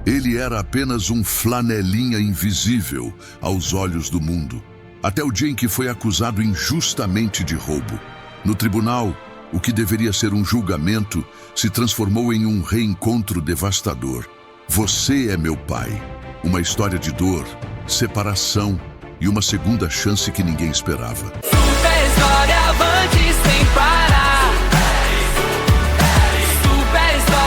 Ele era apenas um flanelinha invisível aos olhos do mundo, até o dia em que foi acusado injustamente de roubo. No tribunal, o que deveria ser um julgamento se transformou em um reencontro devastador. Você é meu pai. Uma história de dor, separação e uma segunda chance que ninguém esperava. Super história avante sem parar. Super história.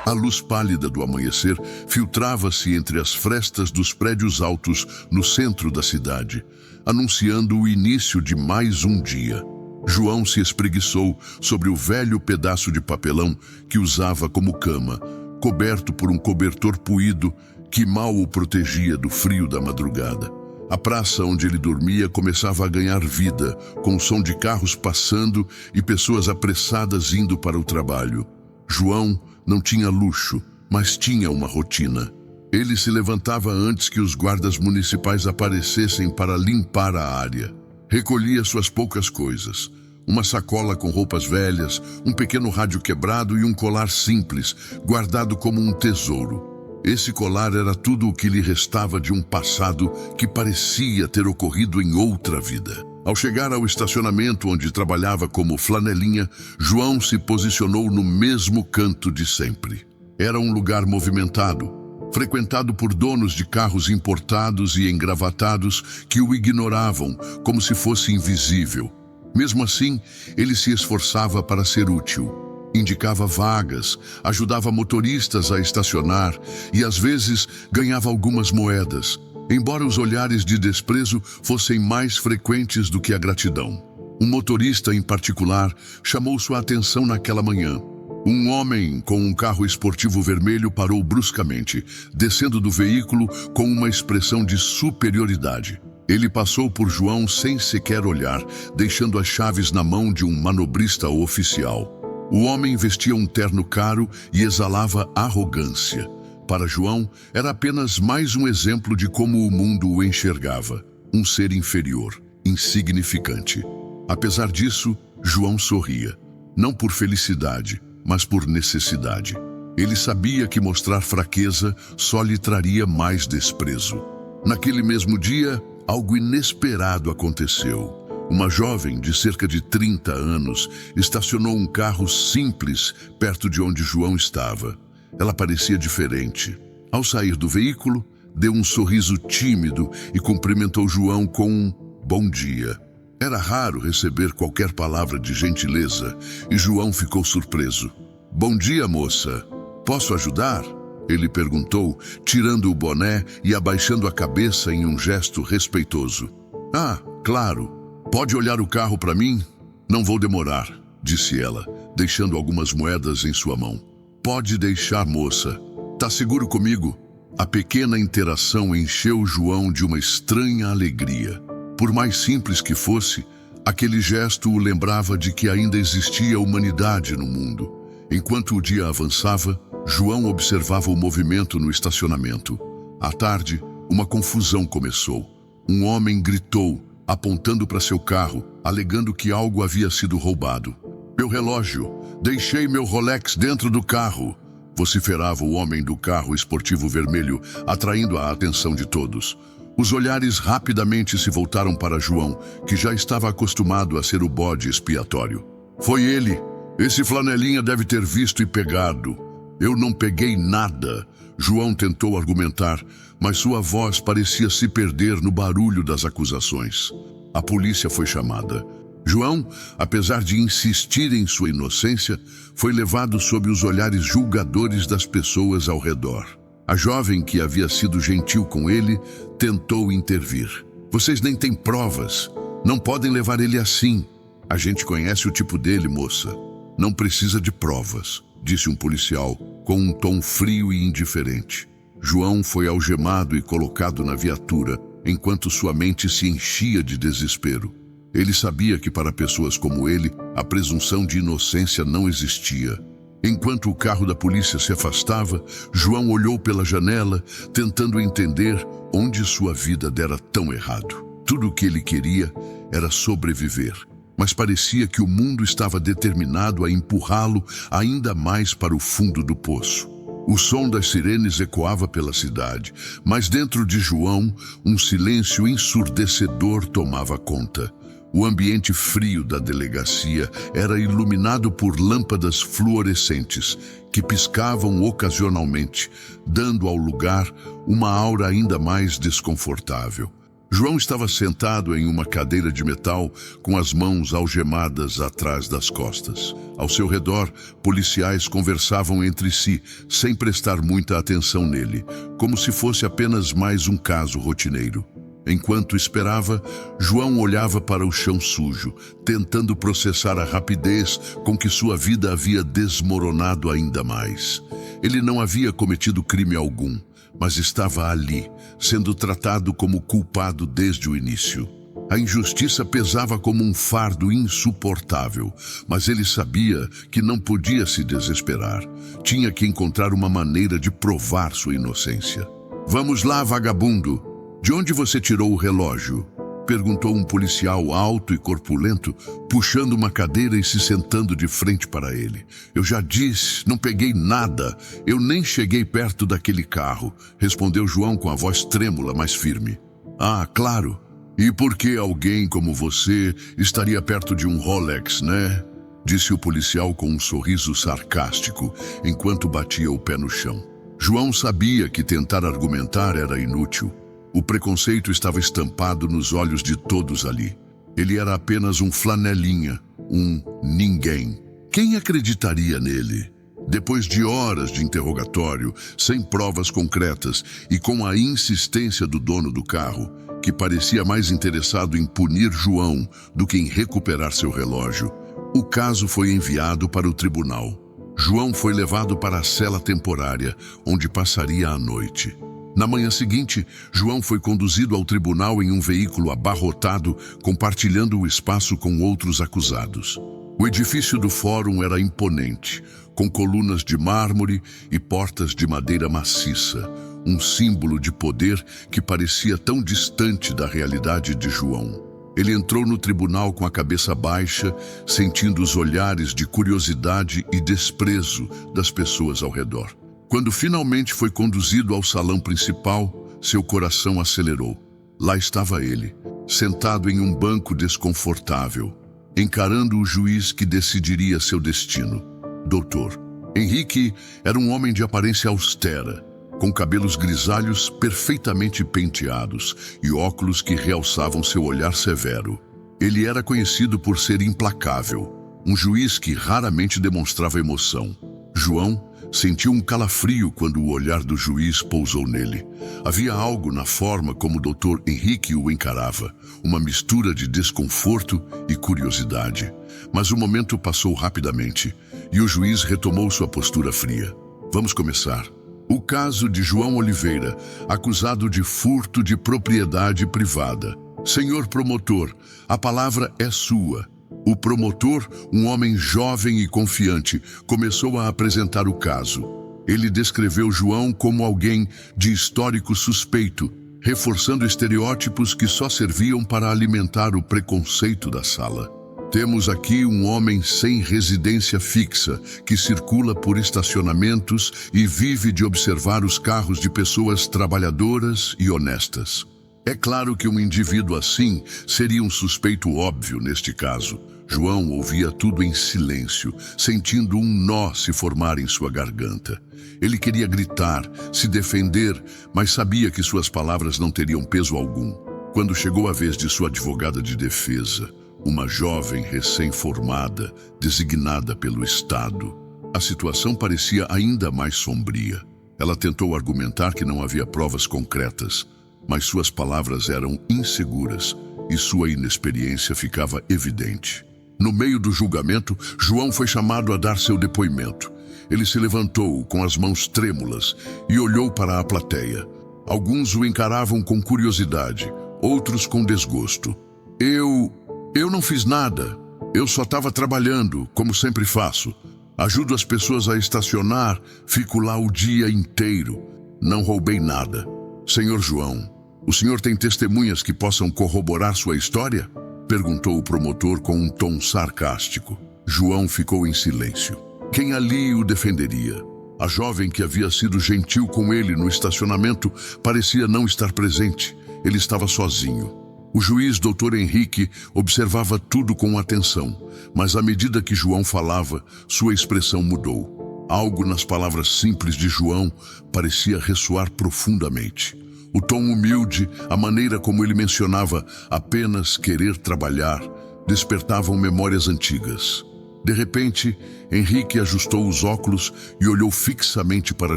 A luz pálida do amanhecer filtrava-se entre as frestas dos prédios altos no centro da cidade, anunciando o início de mais um dia. João se espreguiçou sobre o velho pedaço de papelão que usava como cama, coberto por um cobertor puído que mal o protegia do frio da madrugada. A praça onde ele dormia começava a ganhar vida, com o som de carros passando e pessoas apressadas indo para o trabalho. João não tinha luxo, mas tinha uma rotina. Ele se levantava antes que os guardas municipais aparecessem para limpar a área. Recolhia suas poucas coisas: uma sacola com roupas velhas, um pequeno rádio quebrado e um colar simples, guardado como um tesouro. Esse colar era tudo o que lhe restava de um passado que parecia ter ocorrido em outra vida. Ao chegar ao estacionamento onde trabalhava como flanelinha, João se posicionou no mesmo canto de sempre. Era um lugar movimentado, frequentado por donos de carros importados e engravatados que o ignoravam como se fosse invisível. Mesmo assim, ele se esforçava para ser útil. Indicava vagas, ajudava motoristas a estacionar e, às vezes, ganhava algumas moedas, embora os olhares de desprezo fossem mais frequentes do que a gratidão. Um motorista, em particular, chamou sua atenção naquela manhã. Um homem com um carro esportivo vermelho parou bruscamente, descendo do veículo com uma expressão de superioridade. Ele passou por João sem sequer olhar, deixando as chaves na mão de um manobrista oficial. O homem vestia um terno caro e exalava arrogância. Para João, era apenas mais um exemplo de como o mundo o enxergava. Um ser inferior, insignificante. Apesar disso, João sorria. Não por felicidade, mas por necessidade. Ele sabia que mostrar fraqueza só lhe traria mais desprezo. Naquele mesmo dia, algo inesperado aconteceu. Uma jovem de cerca de 30 anos estacionou um carro simples perto de onde João estava. Ela parecia diferente. Ao sair do veículo, deu um sorriso tímido e cumprimentou João com um bom dia. Era raro receber qualquer palavra de gentileza e João ficou surpreso. Bom dia, moça. Posso ajudar? Ele perguntou, tirando o boné e abaixando a cabeça em um gesto respeitoso. Ah, claro. Pode olhar o carro para mim? Não vou demorar, disse ela, deixando algumas moedas em sua mão. Pode deixar, moça. Tá seguro comigo? A pequena interação encheu João de uma estranha alegria. Por mais simples que fosse, aquele gesto o lembrava de que ainda existia humanidade no mundo. Enquanto o dia avançava, João observava o movimento no estacionamento. À tarde, uma confusão começou. Um homem gritou, apontando para seu carro, alegando que algo havia sido roubado. Meu relógio! Deixei meu Rolex dentro do carro! Vociferava o homem do carro esportivo vermelho, atraindo a atenção de todos. Os olhares rapidamente se voltaram para João, que já estava acostumado a ser o bode expiatório. Foi ele! Esse flanelinha deve ter visto e pegado. Eu não peguei nada. João tentou argumentar, mas sua voz parecia se perder no barulho das acusações. A polícia foi chamada. João, apesar de insistir em sua inocência, foi levado sob os olhares julgadores das pessoas ao redor. A jovem, que havia sido gentil com ele, tentou intervir. Vocês nem têm provas. Não podem levar ele assim. A gente conhece o tipo dele, moça. Não precisa de provas, disse um policial, com um tom frio e indiferente. João foi algemado e colocado na viatura, enquanto sua mente se enchia de desespero. Ele sabia que para pessoas como ele, a presunção de inocência não existia. Enquanto o carro da polícia se afastava, João olhou pela janela, tentando entender onde sua vida dera tão errado. Tudo o que ele queria era sobreviver, mas parecia que o mundo estava determinado a empurrá-lo ainda mais para o fundo do poço. O som das sirenes ecoava pela cidade, mas dentro de João, um silêncio ensurdecedor tomava conta. O ambiente frio da delegacia era iluminado por lâmpadas fluorescentes que piscavam ocasionalmente, dando ao lugar uma aura ainda mais desconfortável. João estava sentado em uma cadeira de metal com as mãos algemadas atrás das costas. Ao seu redor, policiais conversavam entre si, sem prestar muita atenção nele, como se fosse apenas mais um caso rotineiro. Enquanto esperava, João olhava para o chão sujo, tentando processar a rapidez com que sua vida havia desmoronado ainda mais. Ele não havia cometido crime algum, mas estava ali, sendo tratado como culpado desde o início. A injustiça pesava como um fardo insuportável, mas ele sabia que não podia se desesperar. Tinha que encontrar uma maneira de provar sua inocência. "Vamos lá, vagabundo. De onde você tirou o relógio?" perguntou um policial alto e corpulento, puxando uma cadeira e se sentando de frente para ele. "Eu já disse, não peguei nada. Eu nem cheguei perto daquele carro", respondeu João com a voz trêmula, mas firme. "Ah, claro. E por que alguém como você estaria perto de um Rolex, né?" disse o policial com um sorriso sarcástico, enquanto batia o pé no chão. João sabia que tentar argumentar era inútil. O preconceito estava estampado nos olhos de todos ali. Ele era apenas um flanelinha, um ninguém. Quem acreditaria nele? Depois de horas de interrogatório, sem provas concretas e com a insistência do dono do carro, que parecia mais interessado em punir João do que em recuperar seu relógio, o caso foi enviado para o tribunal. João foi levado para a cela temporária, onde passaria a noite. Na manhã seguinte, João foi conduzido ao tribunal em um veículo abarrotado, compartilhando o espaço com outros acusados. O edifício do fórum era imponente, com colunas de mármore e portas de madeira maciça, um símbolo de poder que parecia tão distante da realidade de João. Ele entrou no tribunal com a cabeça baixa, sentindo os olhares de curiosidade e desprezo das pessoas ao redor. Quando finalmente foi conduzido ao salão principal, seu coração acelerou. Lá estava ele, sentado em um banco desconfortável, encarando o juiz que decidiria seu destino. Doutor Henrique era um homem de aparência austera, com cabelos grisalhos perfeitamente penteados e óculos que realçavam seu olhar severo. Ele era conhecido por ser implacável, um juiz que raramente demonstrava emoção. João sentiu um calafrio quando o olhar do juiz pousou nele. Havia algo na forma como o Dr. Henrique o encarava, uma mistura de desconforto e curiosidade. Mas o momento passou rapidamente e o juiz retomou sua postura fria. "Vamos começar. O caso de João Oliveira, acusado de furto de propriedade privada. Senhor promotor, a palavra é sua." O promotor, um homem jovem e confiante, começou a apresentar o caso. Ele descreveu João como alguém de histórico suspeito, reforçando estereótipos que só serviam para alimentar o preconceito da sala. "Temos aqui um homem sem residência fixa, que circula por estacionamentos e vive de observar os carros de pessoas trabalhadoras e honestas. É claro que um indivíduo assim seria um suspeito óbvio neste caso." João ouvia tudo em silêncio, sentindo um nó se formar em sua garganta. Ele queria gritar, se defender, mas sabia que suas palavras não teriam peso algum. Quando chegou a vez de sua advogada de defesa, uma jovem recém-formada, designada pelo Estado, a situação parecia ainda mais sombria. Ela tentou argumentar que não havia provas concretas, mas suas palavras eram inseguras e sua inexperiência ficava evidente. No meio do julgamento, João foi chamado a dar seu depoimento. Ele se levantou com as mãos trêmulas e olhou para a plateia. Alguns o encaravam com curiosidade, outros com desgosto. Eu não fiz nada. Eu só estava trabalhando, como sempre faço. Ajudo as pessoas a estacionar, fico lá o dia inteiro. Não roubei nada." "Senhor João, o senhor tem testemunhas que possam corroborar sua história?" perguntou o promotor com um tom sarcástico. João ficou em silêncio. Quem ali o defenderia? A jovem que havia sido gentil com ele no estacionamento parecia não estar presente. Ele estava sozinho. O juiz Dr. Henrique observava tudo com atenção, mas à medida que João falava, sua expressão mudou. Algo nas palavras simples de João parecia ressoar profundamente. O tom humilde, a maneira como ele mencionava apenas querer trabalhar, despertavam memórias antigas. De repente, Henrique ajustou os óculos e olhou fixamente para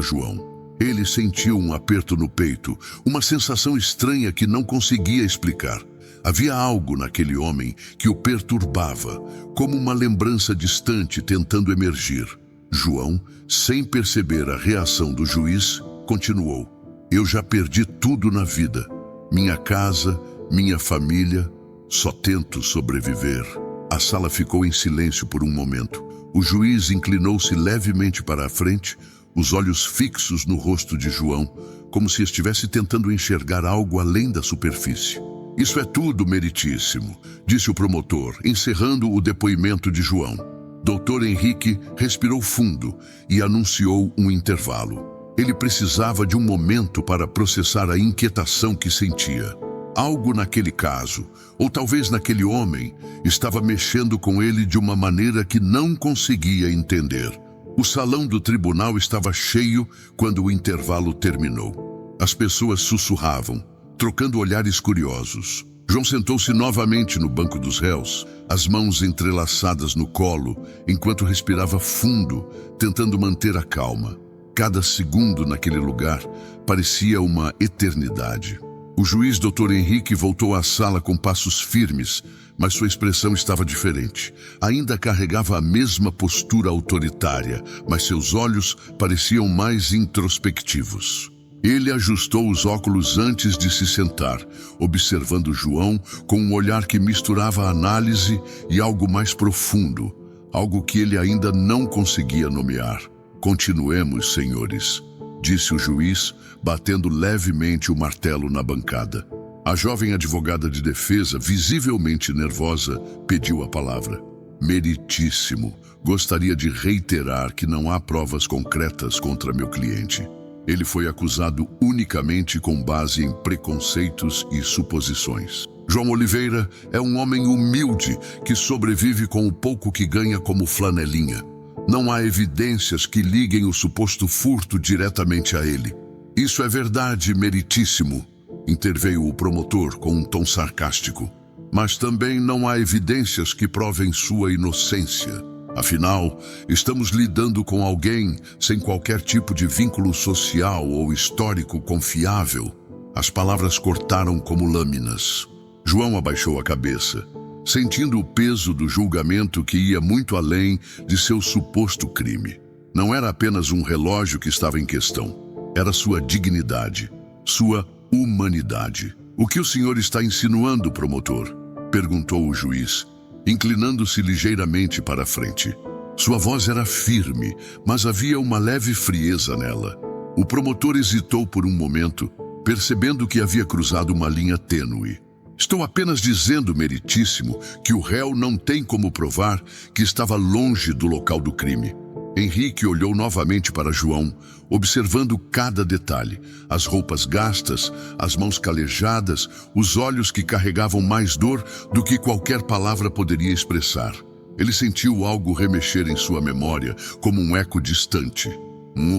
João. Ele sentiu um aperto no peito, uma sensação estranha que não conseguia explicar. Havia algo naquele homem que o perturbava, como uma lembrança distante tentando emergir. João, sem perceber a reação do juiz, continuou: eu já perdi tudo na vida. Minha casa, minha família, só tento sobreviver. A sala ficou em silêncio por um momento. O juiz inclinou-se levemente para a frente, os olhos fixos no rosto de João, como se estivesse tentando enxergar algo além da superfície. Isso é tudo, meritíssimo, disse o promotor, encerrando o depoimento de João. Dr. Henrique respirou fundo e anunciou um intervalo. Ele precisava de um momento para processar a inquietação que sentia. Algo naquele caso, ou talvez naquele homem, estava mexendo com ele de uma maneira que não conseguia entender. O salão do tribunal estava cheio quando o intervalo terminou. As pessoas sussurravam, trocando olhares curiosos. João sentou-se novamente no banco dos réus, as mãos entrelaçadas no colo, enquanto respirava fundo, tentando manter a calma. Cada segundo naquele lugar parecia uma eternidade. O juiz Dr. Henrique voltou à sala com passos firmes, mas sua expressão estava diferente. Ainda carregava a mesma postura autoritária, mas seus olhos pareciam mais introspectivos. Ele ajustou os óculos antes de se sentar, observando João com um olhar que misturava análise e algo mais profundo, algo que ele ainda não conseguia nomear. Continuemos, senhores, disse o juiz, batendo levemente o martelo na bancada. A jovem advogada de defesa, visivelmente nervosa, pediu a palavra. Meritíssimo, gostaria de reiterar que não há provas concretas contra meu cliente. Ele foi acusado unicamente com base em preconceitos e suposições. João Oliveira é um homem humilde que sobrevive com o pouco que ganha como flanelinha. Não há evidências que liguem o suposto furto diretamente a ele. Isso é verdade, meritíssimo, interveio o promotor com um tom sarcástico. Mas também não há evidências que provem sua inocência. Afinal, estamos lidando com alguém sem qualquer tipo de vínculo social ou histórico confiável. As palavras cortaram como lâminas. João abaixou a cabeça, sentindo o peso do julgamento que ia muito além de seu suposto crime. Não era apenas um relógio que estava em questão. Era sua dignidade, sua humanidade. O que o senhor está insinuando, promotor? Perguntou o juiz, inclinando-se ligeiramente para a frente. Sua voz era firme, mas havia uma leve frieza nela. O promotor hesitou por um momento, percebendo que havia cruzado uma linha tênue. Estou apenas dizendo, meritíssimo, que o réu não tem como provar que estava longe do local do crime. Henrique olhou novamente para João, observando cada detalhe. As roupas gastas, as mãos calejadas, os olhos que carregavam mais dor do que qualquer palavra poderia expressar. Ele sentiu algo remexer em sua memória, como um eco distante.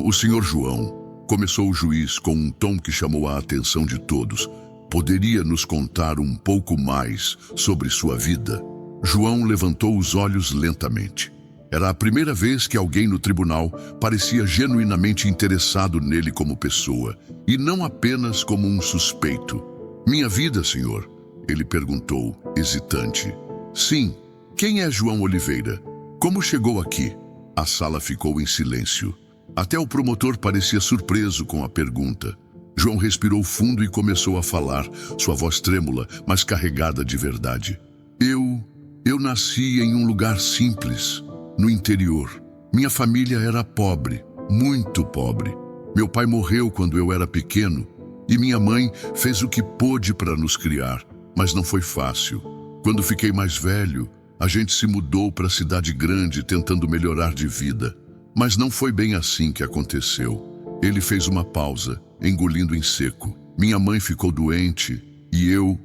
O senhor João, começou o juiz com um tom que chamou a atenção de todos, poderia nos contar um pouco mais sobre sua vida? João levantou os olhos lentamente. Era a primeira vez que alguém no tribunal parecia genuinamente interessado nele como pessoa, e não apenas como um suspeito. Minha vida, senhor? Ele perguntou, hesitante. Sim. Quem é João Oliveira? Como chegou aqui? A sala ficou em silêncio. Até o promotor parecia surpreso com a pergunta. João respirou fundo e começou a falar, sua voz trêmula, mas carregada de verdade. Eu nasci em um lugar simples, no interior. Minha família era pobre, muito pobre. Meu pai morreu quando eu era pequeno e minha mãe fez o que pôde para nos criar, mas não foi fácil. Quando fiquei mais velho, a gente se mudou para a cidade grande tentando melhorar de vida. Mas não foi bem assim que aconteceu. Ele fez uma pausa, engolindo em seco. Minha mãe ficou doente e eu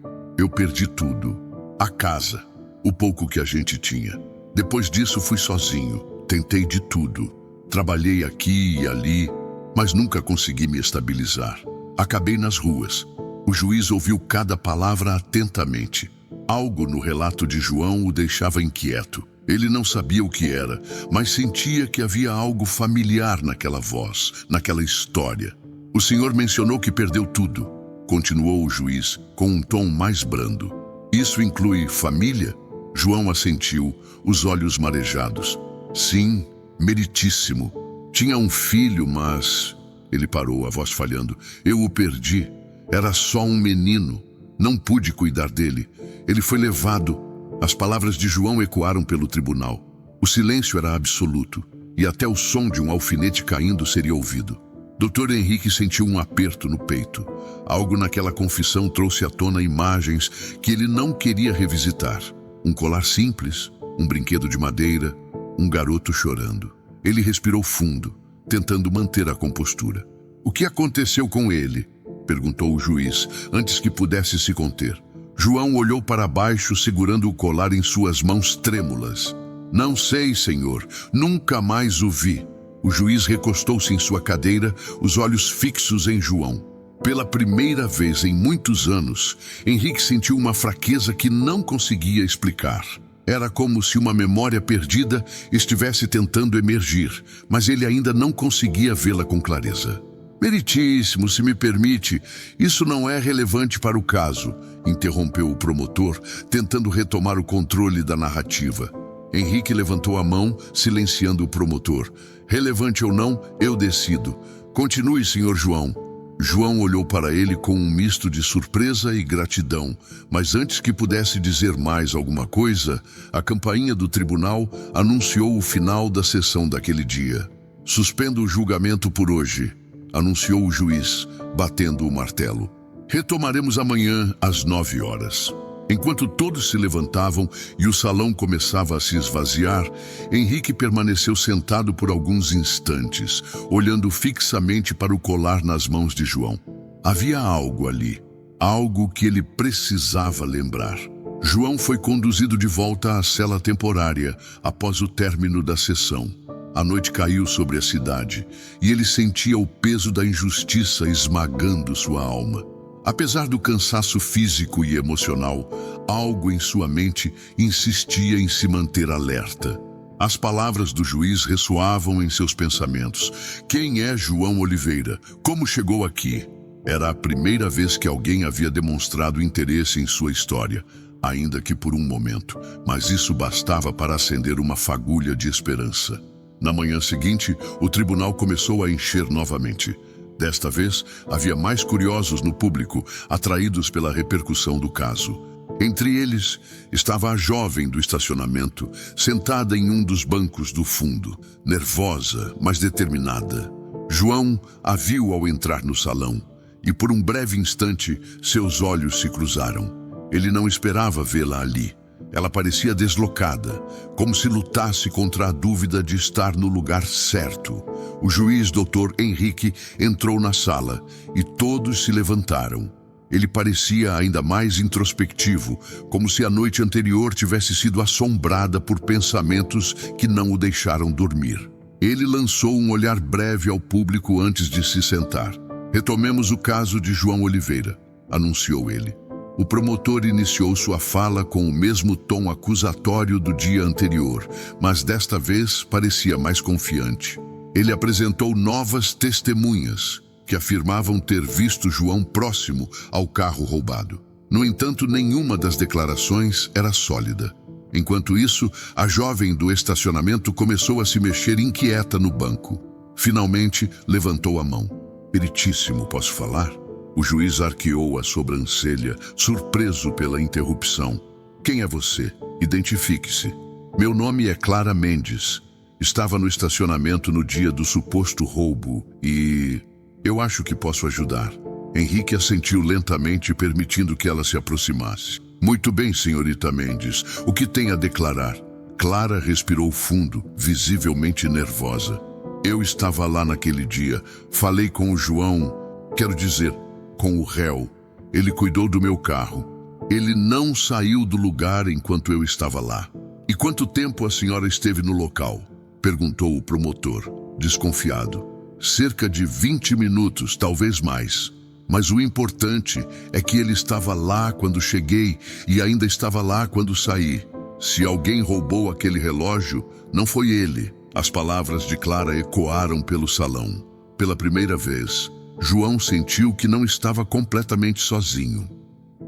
perdi tudo. A casa, o pouco que a gente tinha. Depois disso fui sozinho, tentei de tudo. Trabalhei aqui e ali, mas nunca consegui me estabilizar. Acabei nas ruas. O juiz ouviu cada palavra atentamente. Algo no relato de João o deixava inquieto. Ele não sabia o que era, mas sentia que havia algo familiar naquela voz, naquela história. O senhor mencionou que perdeu tudo, continuou o juiz com um tom mais brando. Isso inclui família? João assentiu, os olhos marejados. Sim, meritíssimo. Tinha um filho, mas... Ele parou, a voz falhando. Eu o perdi. Era só um menino. Não pude cuidar dele. Ele foi levado. As palavras de João ecoaram pelo tribunal. O silêncio era absoluto, e até o som de um alfinete caindo seria ouvido. Dr. Henrique sentiu um aperto no peito. Algo naquela confissão trouxe à tona imagens que ele não queria revisitar. Um colar simples, um brinquedo de madeira, um garoto chorando. Ele respirou fundo, tentando manter a compostura. O que aconteceu com ele? Perguntou o juiz, antes que pudesse se conter. João olhou para baixo, segurando o colar em suas mãos trêmulas. Não sei, senhor. Nunca mais o vi. O juiz recostou-se em sua cadeira, os olhos fixos em João. Pela primeira vez em muitos anos, Henrique sentiu uma fraqueza que não conseguia explicar. Era como se uma memória perdida estivesse tentando emergir, mas ele ainda não conseguia vê-la com clareza. Meritíssimo, se me permite, isso não é relevante para o caso, interrompeu o promotor, tentando retomar o controle da narrativa. Henrique levantou a mão, silenciando o promotor. Relevante ou não, eu decido. Continue, senhor João. João olhou para ele com um misto de surpresa e gratidão, mas antes que pudesse dizer mais alguma coisa, a campainha do tribunal anunciou o final da sessão daquele dia. Suspendo o julgamento por hoje, anunciou o juiz, batendo o martelo. Retomaremos amanhã às 9 horas. Enquanto todos se levantavam e o salão começava a se esvaziar, Henrique permaneceu sentado por alguns instantes, olhando fixamente para o colar nas mãos de João. Havia algo ali, algo que ele precisava lembrar. João foi conduzido de volta à cela temporária após o término da sessão. A noite caiu sobre a cidade e ele sentia o peso da injustiça esmagando sua alma. Apesar do cansaço físico e emocional, algo em sua mente insistia em se manter alerta. As palavras do juiz ressoavam em seus pensamentos. Quem é João Oliveira? Como chegou aqui? Era a primeira vez que alguém havia demonstrado interesse em sua história, ainda que por um momento, mas isso bastava para acender uma fagulha de esperança. Na manhã seguinte, o tribunal começou a encher novamente. Desta vez, havia mais curiosos no público, atraídos pela repercussão do caso. Entre eles, estava a jovem do estacionamento, sentada em um dos bancos do fundo, nervosa, mas determinada. João a viu ao entrar no salão, e por um breve instante, seus olhos se cruzaram. Ele não esperava vê-la ali. Ela parecia deslocada, como se lutasse contra a dúvida de estar no lugar certo. O juiz Dr. Henrique entrou na sala e todos se levantaram. Ele parecia ainda mais introspectivo, como se a noite anterior tivesse sido assombrada por pensamentos que não o deixaram dormir. Ele lançou um olhar breve ao público antes de se sentar. Retomemos o caso de João Oliveira, anunciou ele. O promotor iniciou sua fala com o mesmo tom acusatório do dia anterior, mas desta vez parecia mais confiante. Ele apresentou novas testemunhas que afirmavam ter visto João próximo ao carro roubado. No entanto, nenhuma das declarações era sólida. Enquanto isso, a jovem do estacionamento começou a se mexer inquieta no banco. Finalmente, levantou a mão. Meritíssimo, posso falar? O juiz arqueou a sobrancelha, surpreso pela interrupção. Quem é você? Identifique-se. Meu nome é Clara Mendes. Estava no estacionamento no dia do suposto roubo e... eu acho que posso ajudar. Henrique assentiu lentamente, permitindo que ela se aproximasse. Muito bem, senhorita Mendes. O que tem a declarar? Clara respirou fundo, visivelmente nervosa. Eu estava lá naquele dia, falei com o João, quero dizer, com o réu. Ele cuidou do meu carro. Ele não saiu do lugar enquanto eu estava lá. E quanto tempo a senhora esteve no local? Perguntou o promotor, desconfiado. Cerca de 20 minutos, talvez mais. Mas o importante é que ele estava lá quando cheguei e ainda estava lá quando saí. Se alguém roubou aquele relógio, não foi ele. As palavras de Clara ecoaram pelo salão. Pela primeira vez, João sentiu que não estava completamente sozinho.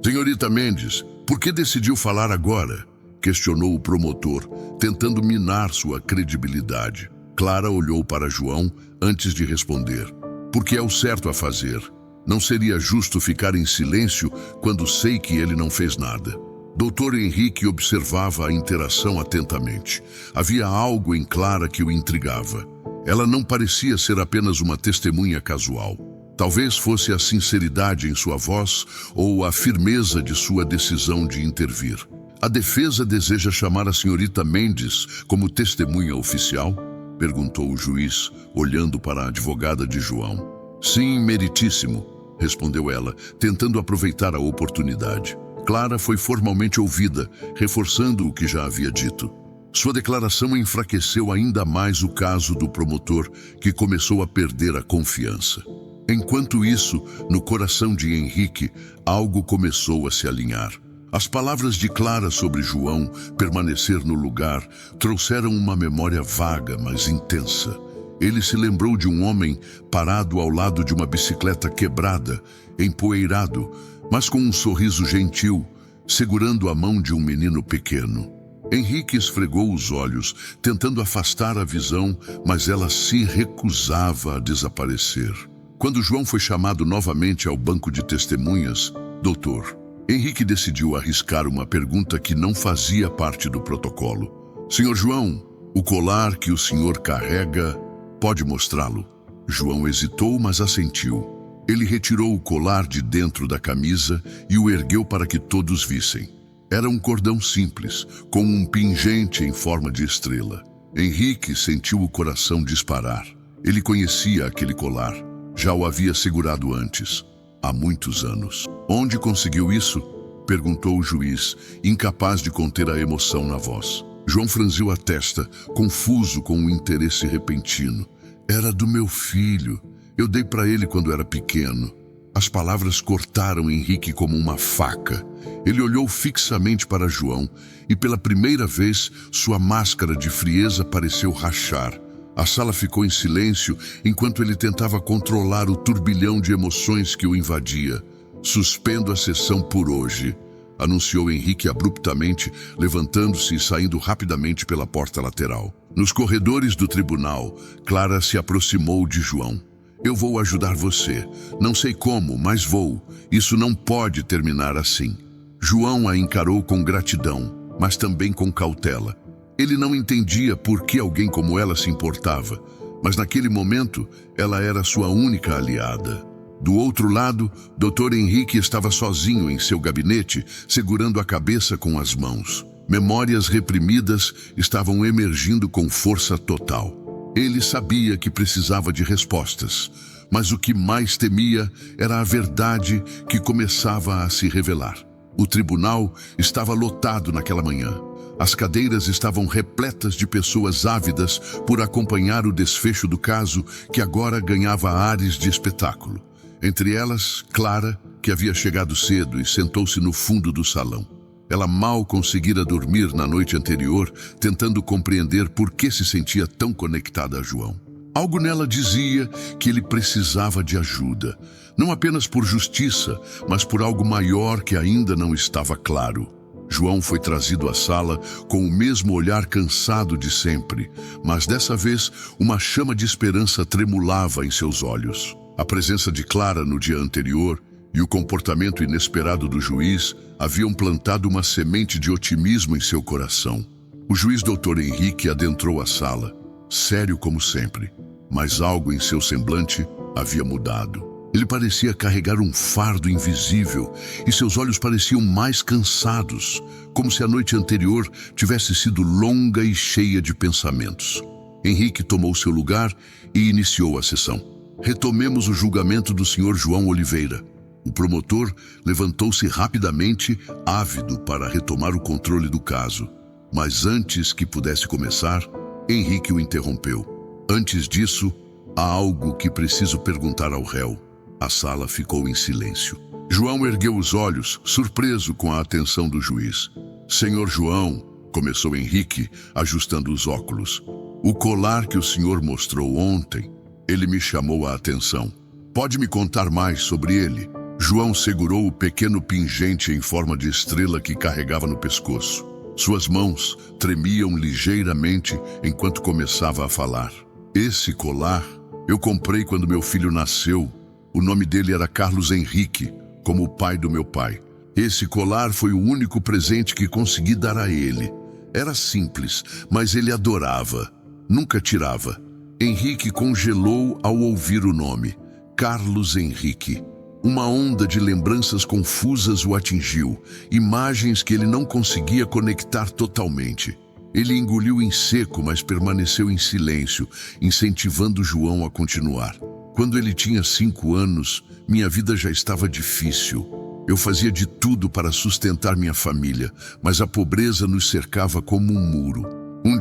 Senhorita Mendes, por que decidiu falar agora? Questionou o promotor, tentando minar sua credibilidade. Clara olhou para João antes de responder. Porque é o certo a fazer. Não seria justo ficar em silêncio quando sei que ele não fez nada. Dr. Henrique observava a interação atentamente. Havia algo em Clara que o intrigava. Ela não parecia ser apenas uma testemunha casual. Talvez fosse a sinceridade em sua voz ou a firmeza de sua decisão de intervir. A defesa deseja chamar a senhorita Mendes como testemunha oficial? Perguntou o juiz, olhando para a advogada de João. Sim, meritíssimo, respondeu ela, tentando aproveitar a oportunidade. Clara foi formalmente ouvida, reforçando o que já havia dito. Sua declaração enfraqueceu ainda mais o caso do promotor, que começou a perder a confiança. Enquanto isso, no coração de Henrique, algo começou a se alinhar. As palavras de Clara sobre João permanecer no lugar trouxeram uma memória vaga, mas intensa. Ele se lembrou de um homem parado ao lado de uma bicicleta quebrada, empoeirado, mas com um sorriso gentil, segurando a mão de um menino pequeno. Henrique esfregou os olhos, tentando afastar a visão, mas ela se recusava a desaparecer. Quando João foi chamado novamente ao banco de testemunhas, doutor, Henrique decidiu arriscar uma pergunta que não fazia parte do protocolo. Senhor João, o colar que o senhor carrega, pode mostrá-lo? João hesitou, mas assentiu. Ele retirou o colar de dentro da camisa e o ergueu para que todos vissem. Era um cordão simples, com um pingente em forma de estrela. Henrique sentiu o coração disparar. Ele conhecia aquele colar. Já o havia segurado antes, há muitos anos. Onde conseguiu isso? Perguntou o juiz, incapaz de conter a emoção na voz. João franziu a testa, confuso com um interesse repentino. Era do meu filho. Eu dei para ele quando era pequeno. As palavras cortaram Henrique como uma faca. Ele olhou fixamente para João e pela primeira vez sua máscara de frieza pareceu rachar. A sala ficou em silêncio enquanto ele tentava controlar o turbilhão de emoções que o invadia. Suspendo a sessão por hoje, anunciou Henrique abruptamente, levantando-se e saindo rapidamente pela porta lateral. Nos corredores do tribunal, Clara se aproximou de João. Eu vou ajudar você. Não sei como, mas vou. Isso não pode terminar assim. João a encarou com gratidão, mas também com cautela. Ele não entendia por que alguém como ela se importava, mas naquele momento ela era sua única aliada. Do outro lado, Dr. Henrique estava sozinho em seu gabinete, segurando a cabeça com as mãos. Memórias reprimidas estavam emergindo com força total. Ele sabia que precisava de respostas, mas o que mais temia era a verdade que começava a se revelar. O tribunal estava lotado naquela manhã. As cadeiras estavam repletas de pessoas ávidas por acompanhar o desfecho do caso, que agora ganhava ares de espetáculo. Entre elas, Clara, que havia chegado cedo e sentou-se no fundo do salão. Ela mal conseguira dormir na noite anterior, tentando compreender por que se sentia tão conectada a João. Algo nela dizia que ele precisava de ajuda, não apenas por justiça, mas por algo maior que ainda não estava claro. João foi trazido à sala com o mesmo olhar cansado de sempre, mas dessa vez uma chama de esperança tremulava em seus olhos. A presença de Clara no dia anterior e o comportamento inesperado do juiz haviam plantado uma semente de otimismo em seu coração. O juiz Dr. Henrique adentrou a sala, sério como sempre, mas algo em seu semblante havia mudado. Ele parecia carregar um fardo invisível e seus olhos pareciam mais cansados, como se a noite anterior tivesse sido longa e cheia de pensamentos. Henrique tomou seu lugar e iniciou a sessão. Retomemos o julgamento do Sr. João Oliveira. O promotor levantou-se rapidamente, ávido para retomar o controle do caso. Mas antes que pudesse começar, Henrique o interrompeu. Antes disso, há algo que preciso perguntar ao réu. A sala ficou em silêncio. João ergueu os olhos, surpreso com a atenção do juiz. Senhor João, começou Henrique, ajustando os óculos. O colar que o senhor mostrou ontem, ele me chamou a atenção. Pode me contar mais sobre ele? João segurou o pequeno pingente em forma de estrela que carregava no pescoço. Suas mãos tremiam ligeiramente enquanto começava a falar. Esse colar eu comprei quando meu filho nasceu. O nome dele era Carlos Henrique, como o pai do meu pai. Esse colar foi o único presente que consegui dar a ele. Era simples, mas ele adorava. Nunca tirava. Henrique congelou ao ouvir o nome. Carlos Henrique. Uma onda de lembranças confusas o atingiu, imagens que ele não conseguia conectar totalmente. Ele engoliu em seco, mas permaneceu em silêncio, incentivando João a continuar. Quando ele tinha 5 anos, minha vida já estava difícil. Eu fazia de tudo para sustentar minha família, mas a pobreza nos cercava como um muro. Um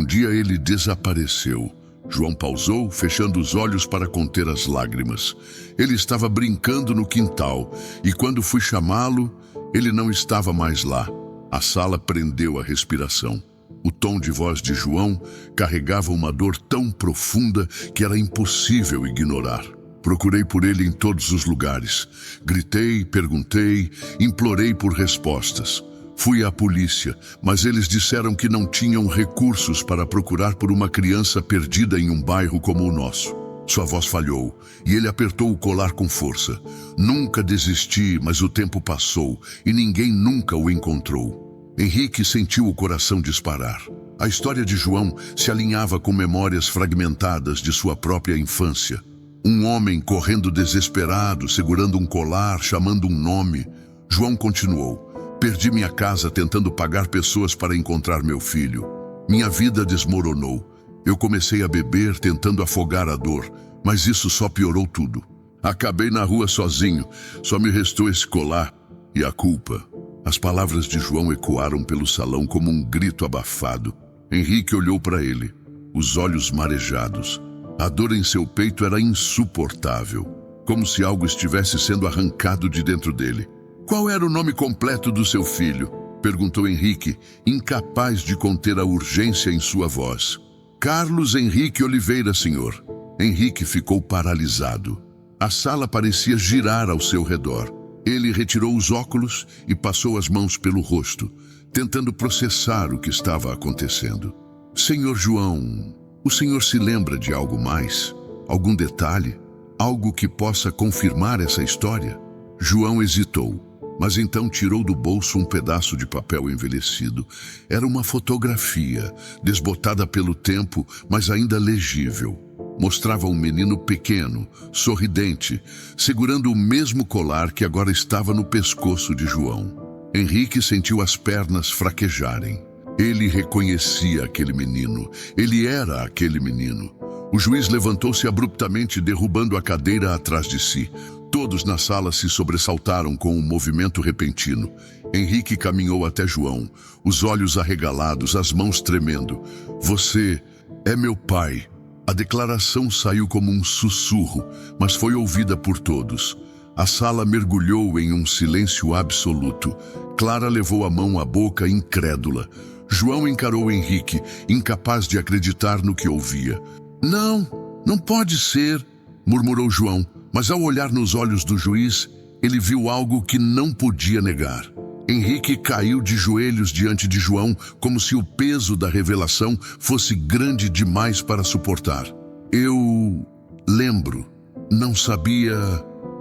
dia ele desapareceu. João pausou, fechando os olhos para conter as lágrimas. Ele estava brincando no quintal, e quando fui chamá-lo, ele não estava mais lá. A sala prendeu a respiração. O tom de voz de João carregava uma dor tão profunda que era impossível ignorar. Procurei por ele em todos os lugares. Gritei, perguntei, implorei por respostas. Fui à polícia, mas eles disseram que não tinham recursos para procurar por uma criança perdida em um bairro como o nosso. Sua voz falhou e ele apertou o colar com força. Nunca desisti, mas o tempo passou e ninguém nunca o encontrou. Henrique sentiu o coração disparar. A história de João se alinhava com memórias fragmentadas de sua própria infância. Um homem correndo desesperado, segurando um colar, chamando um nome. João continuou. Perdi minha casa tentando pagar pessoas para encontrar meu filho. Minha vida desmoronou. Eu comecei a beber, tentando afogar a dor, mas isso só piorou tudo. Acabei na rua sozinho, só me restou esse colar e a culpa. As palavras de João ecoaram pelo salão como um grito abafado. Henrique olhou para ele, os olhos marejados. A dor em seu peito era insuportável, como se algo estivesse sendo arrancado de dentro dele. Qual era o nome completo do seu filho? Perguntou Henrique, incapaz de conter a urgência em sua voz. Carlos Henrique Oliveira, senhor. Henrique ficou paralisado. A sala parecia girar ao seu redor. Ele retirou os óculos e passou as mãos pelo rosto, tentando processar o que estava acontecendo. Senhor João, o senhor se lembra de algo mais? Algum detalhe? Algo que possa confirmar essa história? João hesitou. Mas então tirou do bolso um pedaço de papel envelhecido. Era uma fotografia, desbotada pelo tempo, mas ainda legível. Mostrava um menino pequeno, sorridente, segurando o mesmo colar que agora estava no pescoço de João. Henrique sentiu as pernas fraquejarem. Ele reconhecia aquele menino. Ele era aquele menino. O juiz levantou-se abruptamente, derrubando a cadeira atrás de si. Todos na sala se sobressaltaram com um movimento repentino. Henrique caminhou até João, os olhos arregalados, as mãos tremendo. Você é meu pai. A declaração saiu como um sussurro, mas foi ouvida por todos. A sala mergulhou em um silêncio absoluto. Clara levou a mão à boca, incrédula. João encarou Henrique, incapaz de acreditar no que ouvia. Não pode ser, murmurou João. Mas ao olhar nos olhos do juiz, ele viu algo que não podia negar. Henrique caiu de joelhos diante de João, como se o peso da revelação fosse grande demais para suportar. Eu lembro, não sabia.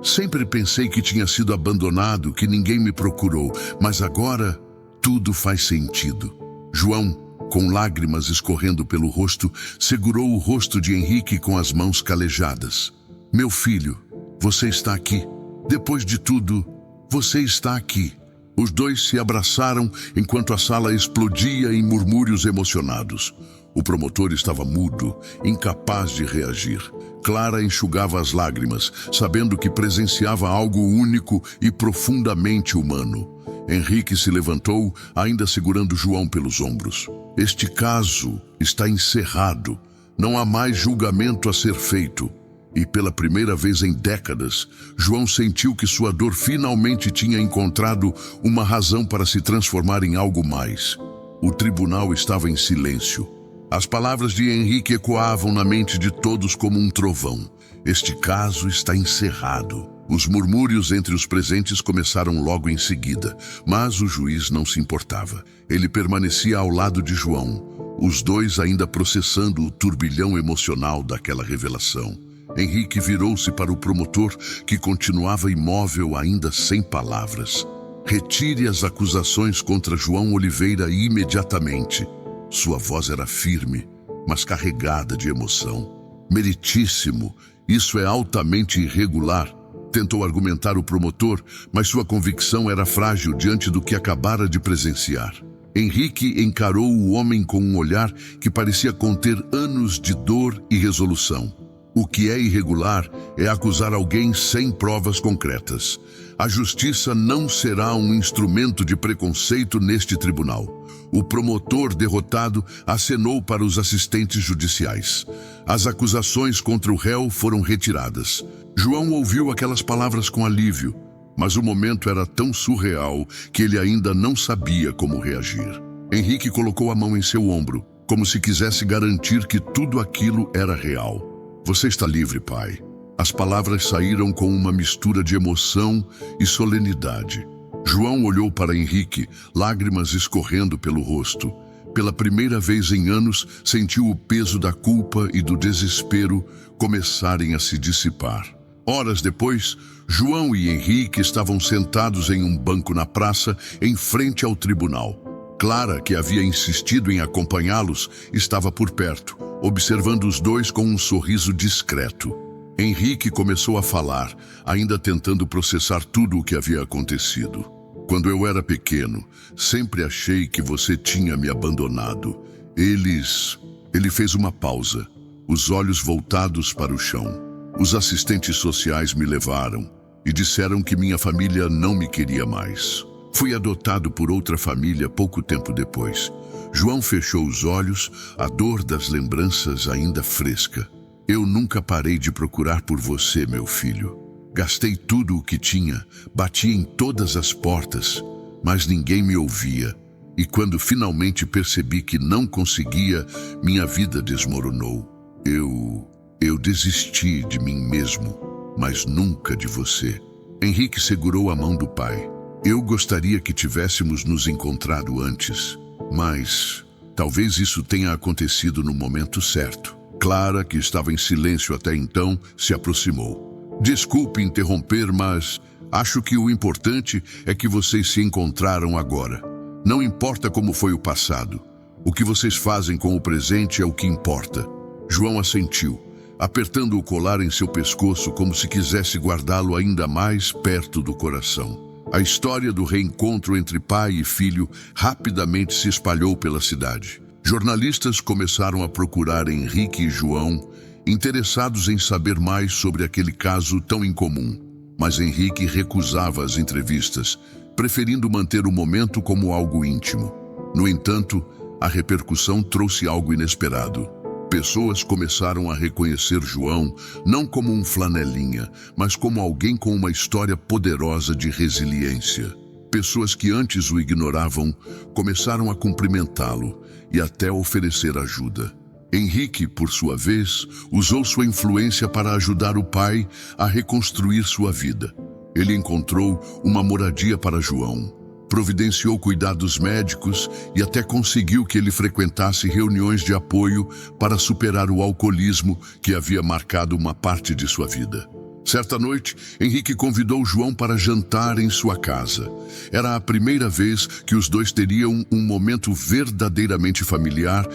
Sempre pensei que tinha sido abandonado, que ninguém me procurou, mas agora tudo faz sentido. João, com lágrimas escorrendo pelo rosto, segurou o rosto de Henrique com as mãos calejadas. Meu filho, você está aqui. Depois de tudo, você está aqui. Os dois se abraçaram enquanto a sala explodia em murmúrios emocionados. O promotor estava mudo, incapaz de reagir. Clara enxugava as lágrimas, sabendo que presenciava algo único e profundamente humano. Henrique se levantou, ainda segurando João pelos ombros. Este caso está encerrado. Não há mais julgamento a ser feito. E pela primeira vez em décadas, João sentiu que sua dor finalmente tinha encontrado uma razão para se transformar em algo mais. O tribunal estava em silêncio. As palavras de Henrique ecoavam na mente de todos como um trovão. Este caso está encerrado. Os murmúrios entre os presentes começaram logo em seguida, mas o juiz não se importava. Ele permanecia ao lado de João, os dois ainda processando o turbilhão emocional daquela revelação. Henrique virou-se para o promotor, que continuava imóvel, ainda sem palavras. Retire as acusações contra João Oliveira imediatamente. Sua voz era firme, mas carregada de emoção. Meritíssimo, isso é altamente irregular, tentou argumentar o promotor, mas sua convicção era frágil diante do que acabara de presenciar. Henrique encarou o homem com um olhar que parecia conter anos de dor e resolução. O que é irregular é acusar alguém sem provas concretas. A justiça não será um instrumento de preconceito neste tribunal. O promotor derrotado acenou para os assistentes judiciais. As acusações contra o réu foram retiradas. João ouviu aquelas palavras com alívio, mas o momento era tão surreal que ele ainda não sabia como reagir. Henrique colocou a mão em seu ombro, como se quisesse garantir que tudo aquilo era real. Você está livre, pai. As palavras saíram com uma mistura de emoção e solenidade. João olhou para Henrique, lágrimas escorrendo pelo rosto. Pela primeira vez em anos, sentiu o peso da culpa e do desespero começarem a se dissipar. Horas depois, João e Henrique estavam sentados em um banco na praça, em frente ao tribunal. Clara, que havia insistido em acompanhá-los, estava por perto, observando os dois com um sorriso discreto. Henrique começou a falar, ainda tentando processar tudo o que havia acontecido. Quando eu era pequeno, sempre achei que você tinha me abandonado. Ele fez uma pausa, os olhos voltados para o chão. Os assistentes sociais me levaram e disseram que minha família não me queria mais. Fui adotado por outra família pouco tempo depois. João fechou os olhos, a dor das lembranças ainda fresca. Eu nunca parei de procurar por você, meu filho. Gastei tudo o que tinha, bati em todas as portas, mas ninguém me ouvia. E quando finalmente percebi que não conseguia, minha vida desmoronou. Eu desisti de mim mesmo, mas nunca de você. Henrique segurou a mão do pai. Eu gostaria que tivéssemos nos encontrado antes, mas talvez isso tenha acontecido no momento certo. Clara, que estava em silêncio até então, se aproximou. Desculpe interromper, mas acho que o importante é que vocês se encontraram agora. Não importa como foi o passado. O que vocês fazem com o presente é o que importa. João assentiu, apertando o colar em seu pescoço como se quisesse guardá-lo ainda mais perto do coração. A história do reencontro entre pai e filho rapidamente se espalhou pela cidade. Jornalistas começaram a procurar Henrique e João, interessados em saber mais sobre aquele caso tão incomum. Mas Henrique recusava as entrevistas, preferindo manter o momento como algo íntimo. No entanto, a repercussão trouxe algo inesperado. Pessoas começaram a reconhecer João não como um flanelinha, mas como alguém com uma história poderosa de resiliência. Pessoas que antes o ignoravam começaram a cumprimentá-lo e até oferecer ajuda. Henrique, por sua vez, usou sua influência para ajudar o pai a reconstruir sua vida. Ele encontrou uma moradia para João, providenciou cuidados médicos e até conseguiu que ele frequentasse reuniões de apoio para superar o alcoolismo que havia marcado uma parte de sua vida. Certa noite, Henrique convidou João para jantar em sua casa. Era a primeira vez que os dois teriam um momento verdadeiramente familiar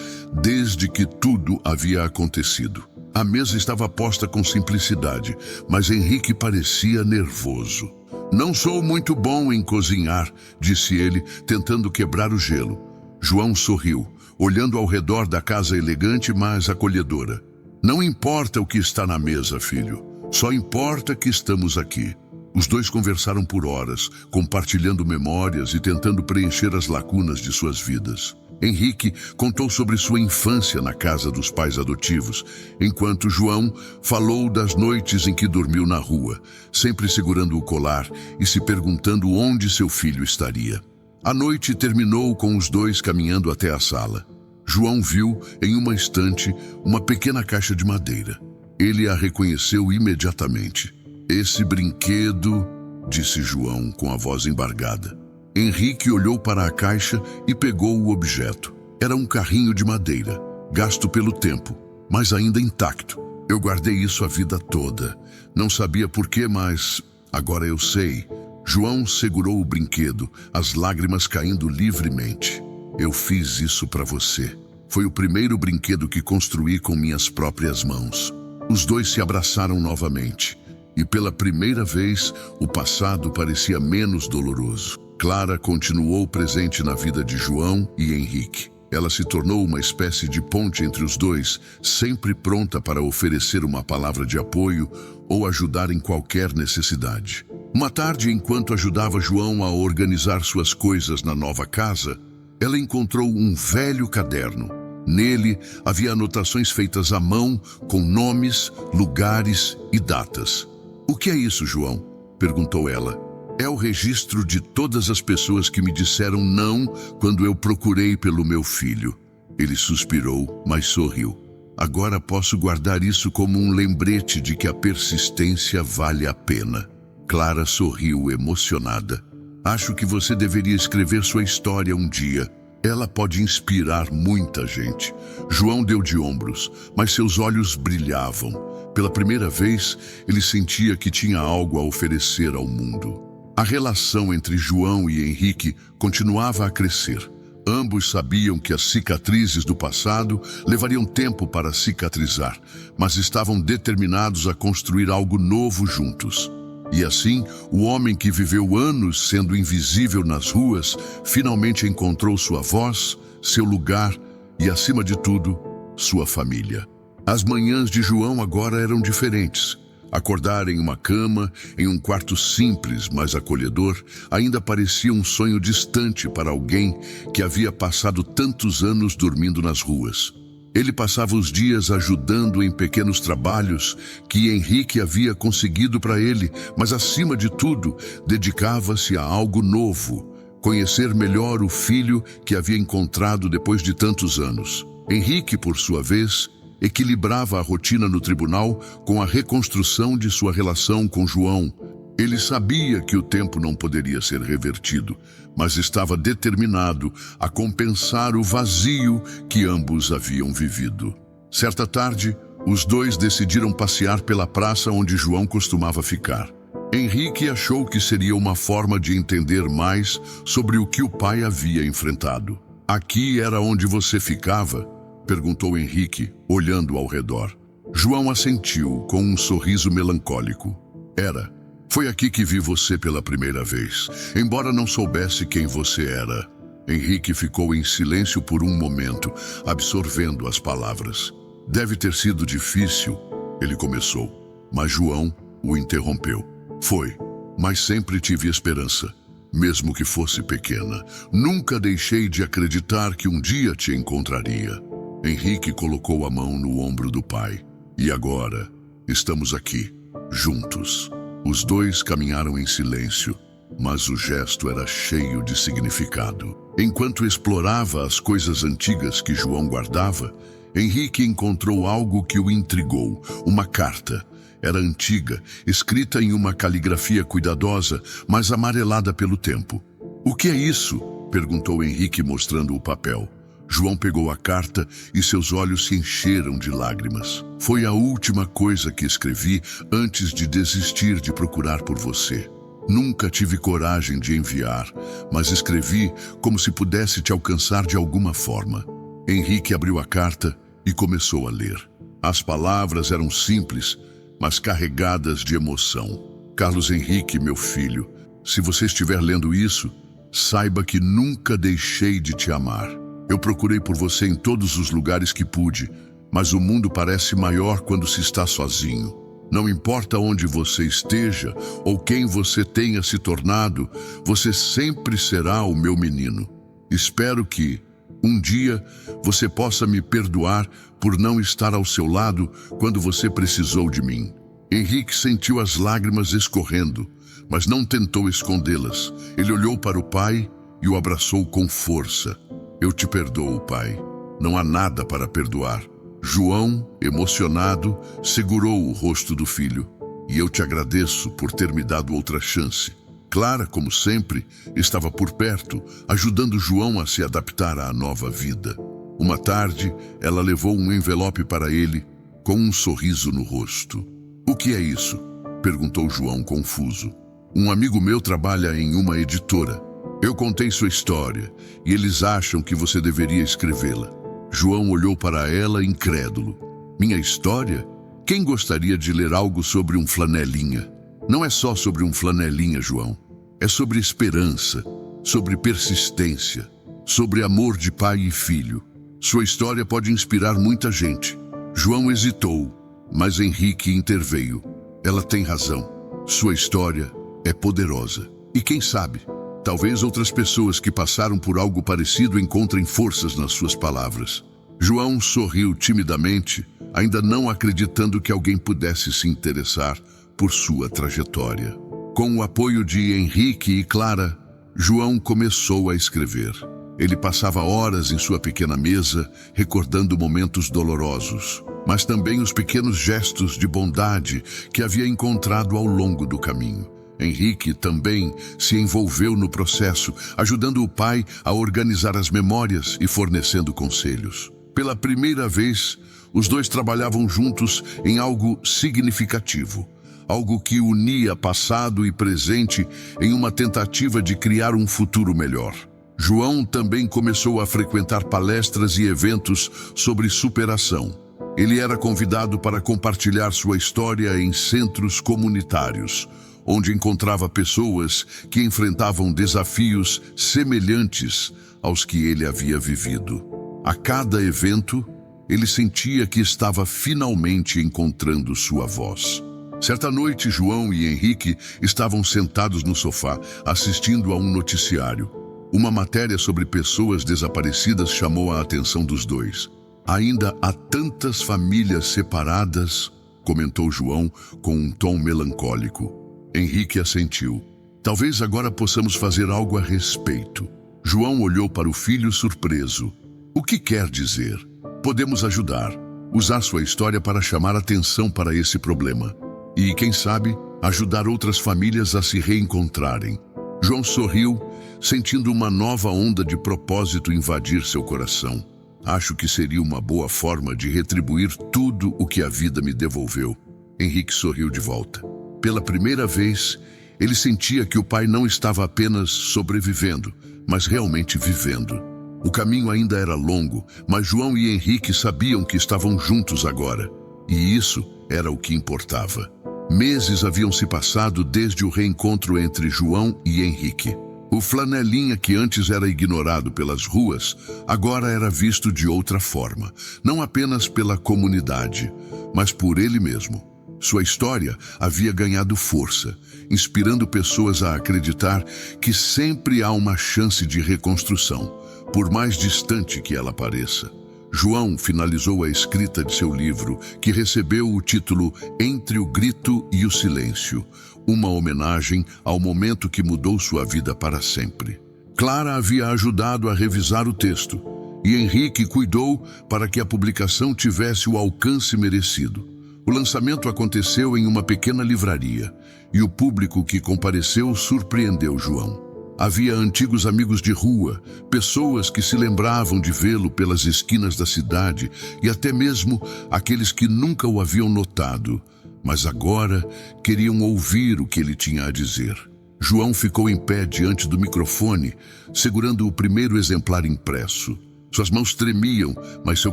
desde que tudo havia acontecido. A mesa estava posta com simplicidade, mas Henrique parecia nervoso. Não sou muito bom em cozinhar, disse ele, tentando quebrar o gelo. João sorriu, olhando ao redor da casa elegante, mas acolhedora. Não importa o que está na mesa, filho. Só importa que estamos aqui. Os dois conversaram por horas, compartilhando memórias e tentando preencher as lacunas de suas vidas. Henrique contou sobre sua infância na casa dos pais adotivos, enquanto João falou das noites em que dormiu na rua, sempre segurando o colar e se perguntando onde seu filho estaria. A noite terminou com os dois caminhando até a sala. João viu, em uma estante, uma pequena caixa de madeira. Ele a reconheceu imediatamente. "Esse brinquedo", disse João com a voz embargada. Henrique olhou para a caixa e pegou o objeto. Era um carrinho de madeira, gasto pelo tempo, mas ainda intacto. "Eu guardei isso a vida toda. Não sabia por quê, mas agora eu sei." João segurou o brinquedo, as lágrimas caindo livremente. "Eu fiz isso para você. Foi o primeiro brinquedo que construí com minhas próprias mãos." Os dois se abraçaram novamente, e pela primeira vez o passado parecia menos doloroso. Clara continuou presente na vida de João e Henrique. Ela se tornou uma espécie de ponte entre os dois, sempre pronta para oferecer uma palavra de apoio ou ajudar em qualquer necessidade. Uma tarde, enquanto ajudava João a organizar suas coisas na nova casa, ela encontrou um velho caderno. Nele havia anotações feitas à mão, com nomes, lugares e datas. "O que é isso, João?" perguntou ela. "É o registro de todas as pessoas que me disseram não quando eu procurei pelo meu filho." Ele suspirou, mas sorriu. "Agora posso guardar isso como um lembrete de que a persistência vale a pena." Clara sorriu emocionada. "Acho que você deveria escrever sua história um dia. Ela pode inspirar muita gente." João deu de ombros, mas seus olhos brilhavam. Pela primeira vez, ele sentia que tinha algo a oferecer ao mundo. A relação entre João e Henrique continuava a crescer. Ambos sabiam que as cicatrizes do passado levariam tempo para cicatrizar, mas estavam determinados a construir algo novo juntos. E assim, o homem que viveu anos sendo invisível nas ruas, finalmente encontrou sua voz, seu lugar e, acima de tudo, sua família. As manhãs de João agora eram diferentes. Acordar em uma cama, em um quarto simples, mas acolhedor, ainda parecia um sonho distante para alguém que havia passado tantos anos dormindo nas ruas. Ele passava os dias ajudando em pequenos trabalhos que Henrique havia conseguido para ele, mas acima de tudo, dedicava-se a algo novo, conhecer melhor o filho que havia encontrado depois de tantos anos. Henrique, por sua vez, equilibrava a rotina no tribunal com a reconstrução de sua relação com João. Ele sabia que o tempo não poderia ser revertido, mas estava determinado a compensar o vazio que ambos haviam vivido. Certa tarde, os dois decidiram passear pela praça onde João costumava ficar. Henrique achou que seria uma forma de entender mais sobre o que o pai havia enfrentado. "Aqui era onde você ficava?" perguntou Henrique, olhando ao redor. João assentiu com um sorriso melancólico. "Era. Foi aqui que vi você pela primeira vez, embora não soubesse quem você era." Henrique ficou em silêncio por um momento, absorvendo as palavras. "Deve ter sido difícil", ele começou, mas João o interrompeu. "Foi, mas sempre tive esperança, mesmo que fosse pequena. Nunca deixei de acreditar que um dia te encontraria." Henrique colocou a mão no ombro do pai. "E agora, estamos aqui, juntos." Os dois caminharam em silêncio, mas o gesto era cheio de significado. Enquanto explorava as coisas antigas que João guardava, Henrique encontrou algo que o intrigou, uma carta. Era antiga, escrita em uma caligrafia cuidadosa, mas amarelada pelo tempo. "O que é isso?" perguntou Henrique, mostrando o papel. João pegou a carta e seus olhos se encheram de lágrimas. "Foi a última coisa que escrevi antes de desistir de procurar por você. Nunca tive coragem de enviar, mas escrevi como se pudesse te alcançar de alguma forma." Henrique abriu a carta e começou a ler. As palavras eram simples, mas carregadas de emoção. "Carlos Henrique, meu filho, se você estiver lendo isso, saiba que nunca deixei de te amar. Eu procurei por você em todos os lugares que pude, mas o mundo parece maior quando se está sozinho. Não importa onde você esteja ou quem você tenha se tornado, você sempre será o meu menino. Espero que, um dia, você possa me perdoar por não estar ao seu lado quando você precisou de mim. Henrique sentiu as lágrimas escorrendo, mas não tentou escondê-las. Ele olhou para o pai e o abraçou com força. Eu te perdoo, pai. Não há nada para perdoar. João, emocionado, segurou o rosto do filho. E eu te agradeço por ter me dado outra chance. Clara, como sempre, estava por perto, ajudando João a se adaptar à nova vida. Uma tarde, ela levou um envelope para ele, com um sorriso no rosto. O que é isso? Perguntou João, confuso. Um amigo meu trabalha em uma editora. Eu contei sua história e eles acham que você deveria escrevê-la. João olhou para ela incrédulo. Minha história? Quem gostaria de ler algo sobre um flanelinha? Não é só sobre um flanelinha, João. É sobre esperança, sobre persistência, sobre amor de pai e filho. Sua história pode inspirar muita gente. João hesitou, mas Henrique interveio. Ela tem razão. Sua história é poderosa. E quem sabe, talvez outras pessoas que passaram por algo parecido encontrem forças nas suas palavras. João sorriu timidamente, ainda não acreditando que alguém pudesse se interessar por sua trajetória. Com o apoio de Henrique e Clara, João começou a escrever. Ele passava horas em sua pequena mesa, recordando momentos dolorosos, mas também os pequenos gestos de bondade que havia encontrado ao longo do caminho. Henrique também se envolveu no processo, ajudando o pai a organizar as memórias e fornecendo conselhos. Pela primeira vez, os dois trabalhavam juntos em algo significativo, algo que unia passado e presente em uma tentativa de criar um futuro melhor. João também começou a frequentar palestras e eventos sobre superação. Ele era convidado para compartilhar sua história em centros comunitários, onde encontrava pessoas que enfrentavam desafios semelhantes aos que ele havia vivido. A cada evento, ele sentia que estava finalmente encontrando sua voz. Certa noite, João e Henrique estavam sentados no sofá, assistindo a um noticiário. Uma matéria sobre pessoas desaparecidas chamou a atenção dos dois. Ainda há tantas famílias separadas, comentou João com um tom melancólico. Henrique assentiu. Talvez agora possamos fazer algo a respeito. João olhou para o filho surpreso. O que quer dizer? Podemos ajudar, usar sua história para chamar atenção para esse problema. E, quem sabe, ajudar outras famílias a se reencontrarem. João sorriu, sentindo uma nova onda de propósito invadir seu coração. Acho que seria uma boa forma de retribuir tudo o que a vida me devolveu. Henrique sorriu de volta. Pela primeira vez, ele sentia que o pai não estava apenas sobrevivendo, mas realmente vivendo. O caminho ainda era longo, mas João e Henrique sabiam que estavam juntos agora. E isso era o que importava. Meses haviam se passado desde o reencontro entre João e Henrique. O flanelinha que antes era ignorado pelas ruas, agora era visto de outra forma, não apenas pela comunidade, mas por ele mesmo. Sua história havia ganhado força, inspirando pessoas a acreditar que sempre há uma chance de reconstrução, por mais distante que ela pareça. João finalizou a escrita de seu livro, que recebeu o título Entre o Grito e o Silêncio, uma homenagem ao momento que mudou sua vida para sempre. Clara havia ajudado a revisar o texto, e Henrique cuidou para que a publicação tivesse o alcance merecido. O lançamento aconteceu em uma pequena livraria, e o público que compareceu surpreendeu João. Havia antigos amigos de rua, pessoas que se lembravam de vê-lo pelas esquinas da cidade e até mesmo aqueles que nunca o haviam notado, mas agora queriam ouvir o que ele tinha a dizer. João ficou em pé diante do microfone, segurando o primeiro exemplar impresso. Suas mãos tremiam, mas seu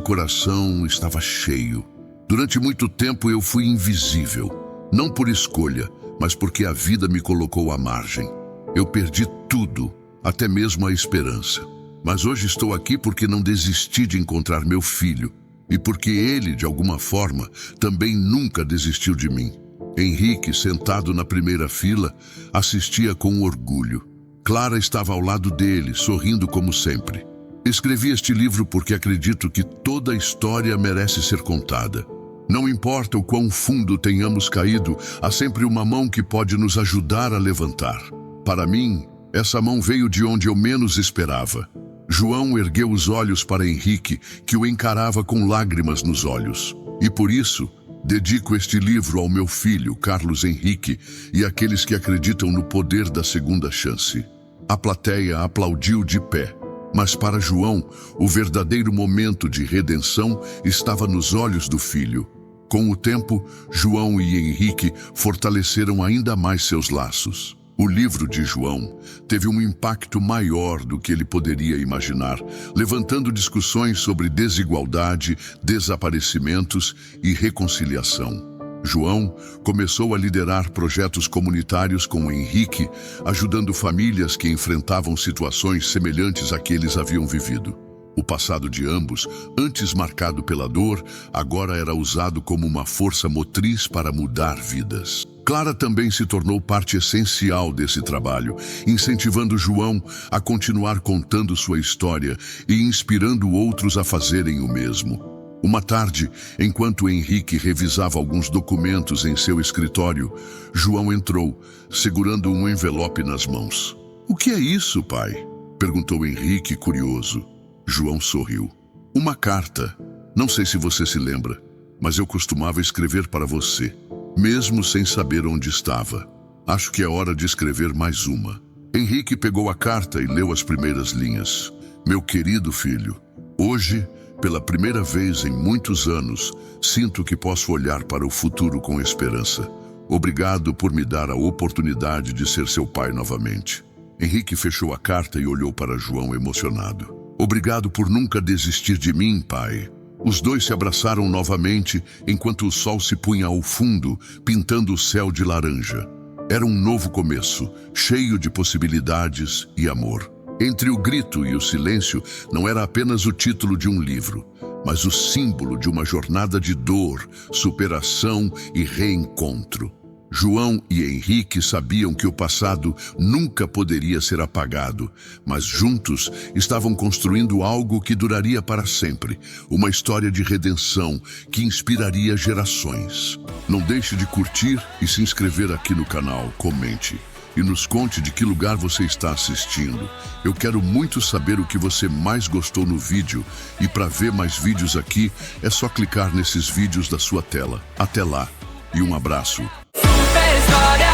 coração estava cheio. Durante muito tempo eu fui invisível, não por escolha, mas porque a vida me colocou à margem. Eu perdi tudo, até mesmo a esperança. Mas hoje estou aqui porque não desisti de encontrar meu filho e porque ele, de alguma forma, também nunca desistiu de mim. Henrique, sentado na primeira fila, assistia com orgulho. Clara estava ao lado dele, sorrindo como sempre. Escrevi este livro porque acredito que toda história merece ser contada. Não importa o quão fundo tenhamos caído, há sempre uma mão que pode nos ajudar a levantar. Para mim, essa mão veio de onde eu menos esperava. João ergueu os olhos para Henrique, que o encarava com lágrimas nos olhos. E por isso, dedico este livro ao meu filho, Carlos Henrique, e àqueles que acreditam no poder da segunda chance. A plateia aplaudiu de pé. Mas para João, o verdadeiro momento de redenção estava nos olhos do filho. Com o tempo, João e Henrique fortaleceram ainda mais seus laços. O livro de João teve um impacto maior do que ele poderia imaginar, levantando discussões sobre desigualdade, desaparecimentos e reconciliação. João começou a liderar projetos comunitários com Henrique, ajudando famílias que enfrentavam situações semelhantes a que eles haviam vivido. O passado de ambos, antes marcado pela dor, agora era usado como uma força motriz para mudar vidas. Clara também se tornou parte essencial desse trabalho, incentivando João a continuar contando sua história e inspirando outros a fazerem o mesmo. Uma tarde, enquanto Henrique revisava alguns documentos em seu escritório, João entrou, segurando um envelope nas mãos. "O que é isso, pai?" perguntou Henrique, curioso. João sorriu. "Uma carta. Não sei se você se lembra, mas eu costumava escrever para você, mesmo sem saber onde estava. Acho que é hora de escrever mais uma." Henrique pegou a carta e leu as primeiras linhas. "Meu querido filho, hoje, pela primeira vez em muitos anos, sinto que posso olhar para o futuro com esperança. Obrigado por me dar a oportunidade de ser seu pai novamente." Henrique fechou a carta e olhou para João emocionado. "Obrigado por nunca desistir de mim, pai." Os dois se abraçaram novamente enquanto o sol se punha ao fundo, pintando o céu de laranja. Era um novo começo, cheio de possibilidades e amor. Entre o grito e o silêncio, não era apenas o título de um livro, mas o símbolo de uma jornada de dor, superação e reencontro. João e Henrique sabiam que o passado nunca poderia ser apagado, mas juntos estavam construindo algo que duraria para sempre, uma história de redenção que inspiraria gerações. Não deixe de curtir e se inscrever aqui no canal, comente e nos conte de que lugar você está assistindo. Eu quero muito saber o que você mais gostou no vídeo, e para ver mais vídeos aqui, é só clicar nesses vídeos da sua tela. Até lá, e um abraço. Super história.